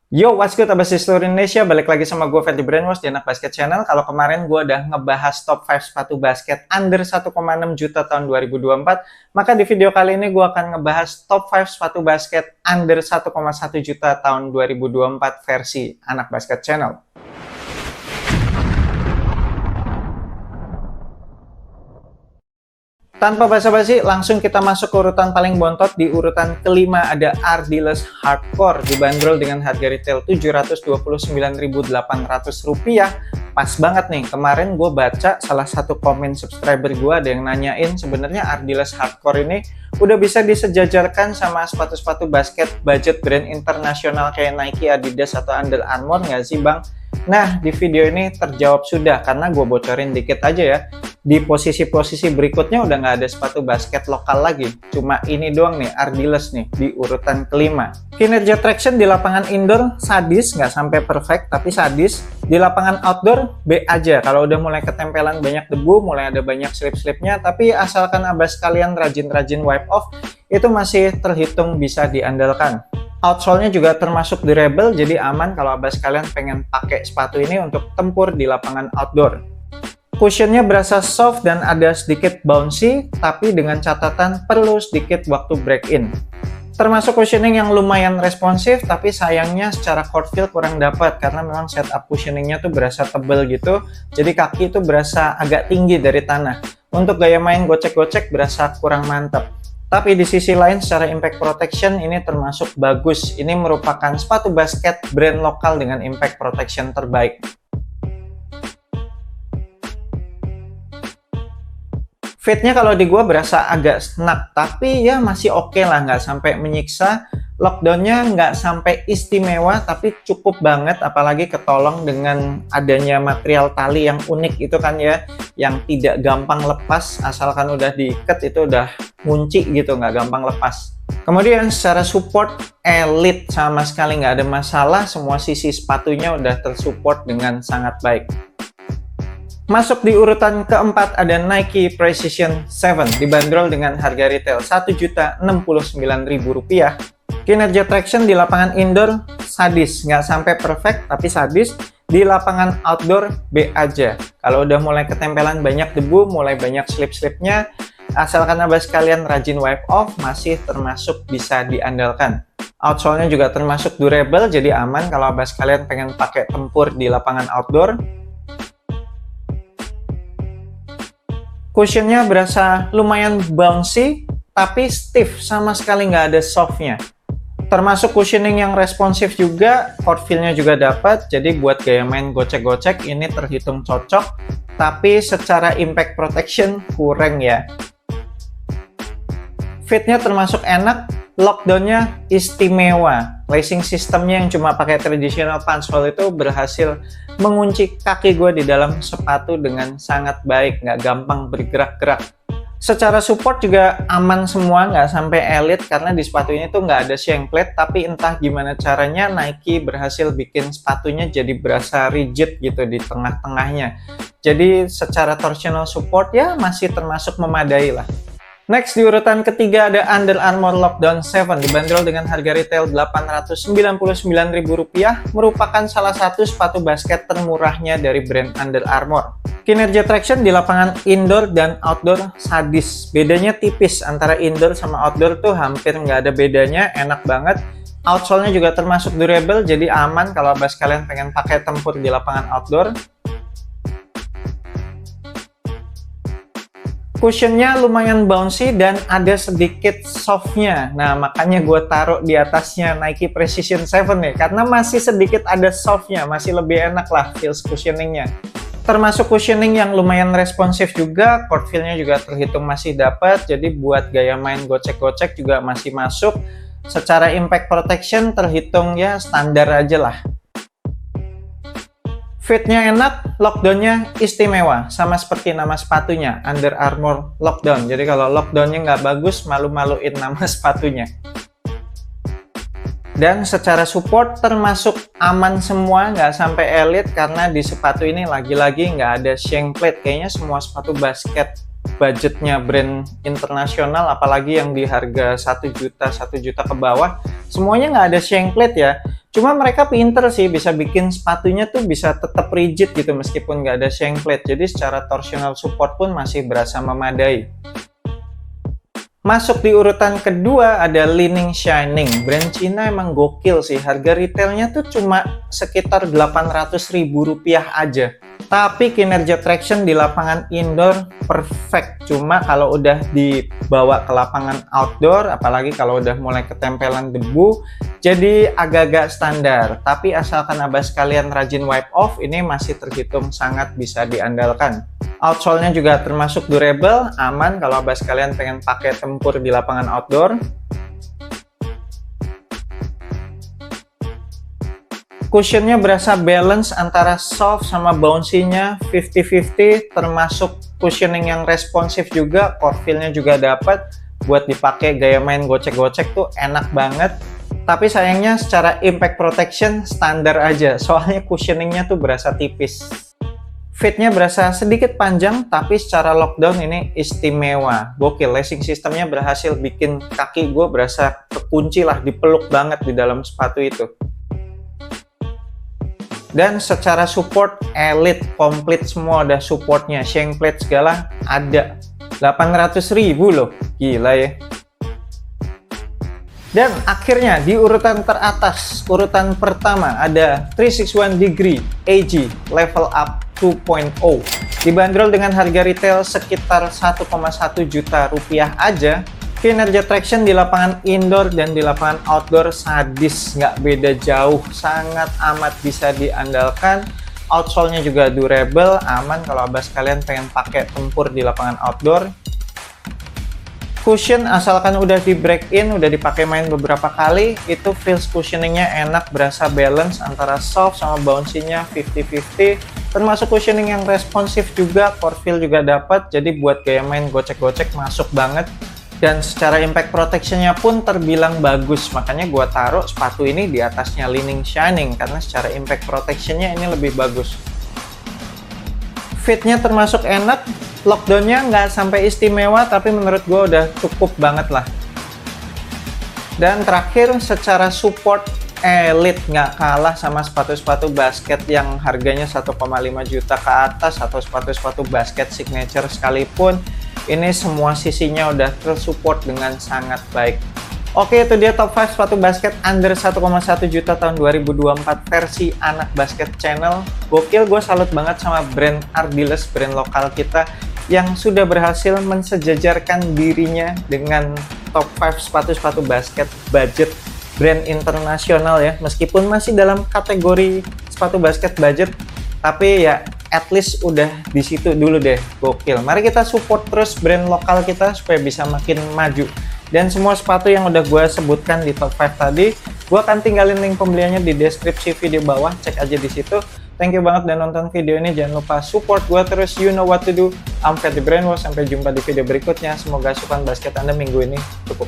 Yo, what's good abas di seluruh Indonesia? Balik lagi sama gue Ferdi Brainwash di Anak Basket Channel. Kalau kemarin gue udah ngebahas top 5 sepatu basket under 1,6 juta tahun 2024, maka di video kali ini gue akan ngebahas top 5 sepatu basket under 1,1 juta tahun 2024 versi Anak Basket Channel. Tanpa basa-basi, langsung kita masuk ke urutan paling bontot. Di urutan kelima ada Ardiles Hardcore, dibanderol dengan harga retail Rp729.800. Pas banget nih, kemarin gue baca salah satu komen subscriber gue ada yang nanyain sebenarnya Ardiles Hardcore ini udah bisa disejajarkan sama sepatu-sepatu basket budget brand internasional kayak Nike, Adidas, atau Under Armour nggak sih bang? Nah, di video ini terjawab sudah, karena gue bocorin dikit aja ya. Di posisi-posisi berikutnya udah nggak ada sepatu basket lokal lagi. Cuma ini doang nih, Ardiles nih, di urutan kelima. Kinerja traction di lapangan indoor sadis, nggak sampai perfect, tapi sadis. Di lapangan outdoor, B aja. Kalau udah mulai ketempelan banyak debu, mulai ada banyak slip-slipnya, tapi asalkan abas kalian rajin-rajin wipe off, itu masih terhitung bisa diandalkan. Outsole-nya juga termasuk durable, jadi aman kalau abas kalian pengen pakai sepatu ini untuk tempur di lapangan outdoor. Cushionnya berasa soft dan ada sedikit bouncy, tapi dengan catatan perlu sedikit waktu break in. Termasuk cushioning yang lumayan responsif, tapi sayangnya secara court feel kurang dapat karena memang setup cushioningnya tuh berasa tebel gitu, jadi kaki itu berasa agak tinggi dari tanah. Untuk gaya main gocek-gocek berasa kurang mantap. Tapi di sisi lain secara impact protection ini termasuk bagus. Ini merupakan sepatu basket brand lokal dengan impact protection terbaik. Fitnya kalau di gua berasa agak snug, tapi ya masih oke lah, nggak sampai menyiksa. Lockdownnya nggak sampai istimewa, tapi cukup banget, apalagi ketolong dengan adanya material tali yang unik itu kan ya, yang tidak gampang lepas, asalkan udah diikat itu udah ngunci gitu, nggak gampang lepas. Kemudian secara support elite, sama sekali nggak ada masalah, semua sisi sepatunya udah tersupport dengan sangat baik. Masuk di urutan keempat ada Nike Precision 7, dibanderol dengan harga retail Rp1.069.000. Kinerja traction di lapangan indoor sadis, nggak sampai perfect tapi sadis. Di lapangan outdoor B aja. Kalau udah mulai ketempelan banyak debu, mulai banyak slip-slipnya, asalkan abas kalian rajin wipe off, masih termasuk bisa diandalkan. Outsole-nya juga termasuk durable, jadi aman kalau abas kalian pengen pakai tempur di lapangan outdoor. Cushionnya berasa lumayan bouncy, tapi stiff, sama sekali nggak ada softnya. Termasuk cushioning yang responsif juga, court feel-nya juga dapat, jadi buat gaya main gocek-gocek ini terhitung cocok, tapi secara impact protection kurang ya. Fitnya termasuk enak, lockdown-nya istimewa. Lacing sistemnya yang cuma pakai traditional punch hole itu berhasil mengunci kaki gue di dalam sepatu dengan sangat baik, nggak gampang bergerak-gerak. Secara support juga aman semua, nggak sampai elite karena di sepatu ini tuh nggak ada shank plate, tapi entah gimana caranya Nike berhasil bikin sepatunya jadi berasa rigid gitu di tengah-tengahnya. Jadi secara torsional support ya masih termasuk memadai lah. Next di urutan ketiga ada Under Armour Lockdown 7, dibanderol dengan harga retail Rp899.000, merupakan salah satu sepatu basket termurahnya dari brand Under Armour. Kinerja traction di lapangan indoor dan outdoor sadis. Bedanya tipis antara indoor sama outdoor tuh hampir nggak ada bedanya, enak banget. Outsole-nya juga termasuk durable, jadi aman kalau abas kalian pengen pakai tempur di lapangan outdoor. Cushionnya lumayan bouncy dan ada sedikit softnya. Nah, makanya gue taruh di atasnya Nike Precision 7 nih, karena masih sedikit ada softnya, masih lebih enak lah feels cushioningnya. Termasuk cushioning yang lumayan responsif juga, court feel-nya juga terhitung masih dapat, jadi buat gaya main gocek-gocek juga masih masuk. Secara impact protection terhitung ya standar aja lah. Fitnya enak, lockdown-nya istimewa, sama seperti nama sepatunya, Under Armour Lockdown. Jadi kalau lockdown-nya nggak bagus, malu-maluin nama sepatunya. Dan secara support termasuk aman semua, nggak sampai elite, karena di sepatu ini lagi-lagi nggak ada shank plate. Kayaknya semua sepatu basket budgetnya brand internasional, apalagi yang di harga 1 juta ke bawah, semuanya nggak ada shank plate ya. Cuma mereka pinter sih, bisa bikin sepatunya tuh bisa tetap rigid gitu meskipun nggak ada shank plate. Jadi secara torsional support pun masih berasa memadai. Masuk di urutan kedua ada Li-Ning Shining. Brand Cina emang gokil sih. Harga retailnya tuh cuma sekitar Rp800.000 aja. Tapi kinerja traction di lapangan indoor perfect. Cuma kalau udah dibawa ke lapangan outdoor, apalagi kalau udah mulai ketempelan debu, jadi agak-agak standar. Tapi asalkan abah sekalian rajin wipe off, ini masih terhitung sangat bisa diandalkan. Outsole-nya juga termasuk durable, aman kalau abah sekalian pengen pakai tempur di lapangan outdoor. Cushionnya berasa balance antara soft sama bouncy-nya 50-50, termasuk cushioning yang responsif juga, core feel-nya juga dapat buat dipakai gaya main gocek-gocek tuh enak banget. Tapi sayangnya secara impact protection standar aja, soalnya cushioningnya tuh berasa tipis. Fitnya berasa sedikit panjang, tapi secara lockdown ini istimewa. Gokil, lacing sistemnya berhasil bikin kaki gue berasa kekunci lah, dipeluk banget di dalam sepatu itu. Dan secara support elite, komplit semua ada supportnya, shank plate segala ada. 800.000 loh, gila ya. Dan akhirnya di urutan teratas, urutan pertama ada 361 Degree AG Level Up 2.0. Dibanderol dengan harga retail sekitar 1,1 juta rupiah aja. Kinerja traction di lapangan indoor dan di lapangan outdoor sadis, nggak beda jauh, sangat amat bisa diandalkan. Outsole-nya juga durable, aman kalau abah sekalian pengen pakai tempur di lapangan outdoor. Cushion asalkan udah di break in, udah dipakai main beberapa kali, itu feels cushioningnya enak, berasa balance antara soft sama bouncy-nya 50-50. Termasuk cushioning yang responsif juga, core feel juga dapat, jadi buat gaya main gocek-gocek masuk banget. Dan secara impact protection-nya pun terbilang bagus, makanya gua taruh sepatu ini di atasnya Li-Ning Shining karena secara impact protection-nya ini lebih bagus. Fitnya termasuk enak, lockdown-nya nggak sampai istimewa, tapi menurut gua udah cukup banget lah. Dan terakhir, secara support elite, nggak kalah sama sepatu-sepatu basket yang harganya 1,5 juta ke atas atau sepatu-sepatu basket signature sekalipun. Ini semua sisinya udah tersupport dengan sangat baik. Oke, itu dia top 5 sepatu basket under 1,1 juta tahun 2024 versi anak basket channel. Gokil, gue salut banget sama brand Ardiles, brand lokal kita yang sudah berhasil mensejajarkan dirinya dengan top 5 sepatu-sepatu basket budget brand internasional ya. Meskipun masih dalam kategori sepatu basket budget, tapi ya at least udah di situ dulu deh, gokil. Mari kita support terus brand lokal kita supaya bisa makin maju. Dan semua sepatu yang udah gue sebutkan di top 5 tadi, gue akan tinggalin link pembeliannya di deskripsi video bawah, cek aja di situ. Thank you banget udah nonton video ini, jangan lupa support gue terus, you know what to do. I'm Fat The Brainwash, sampai jumpa di video berikutnya. Semoga asupan basket Anda minggu ini cukup.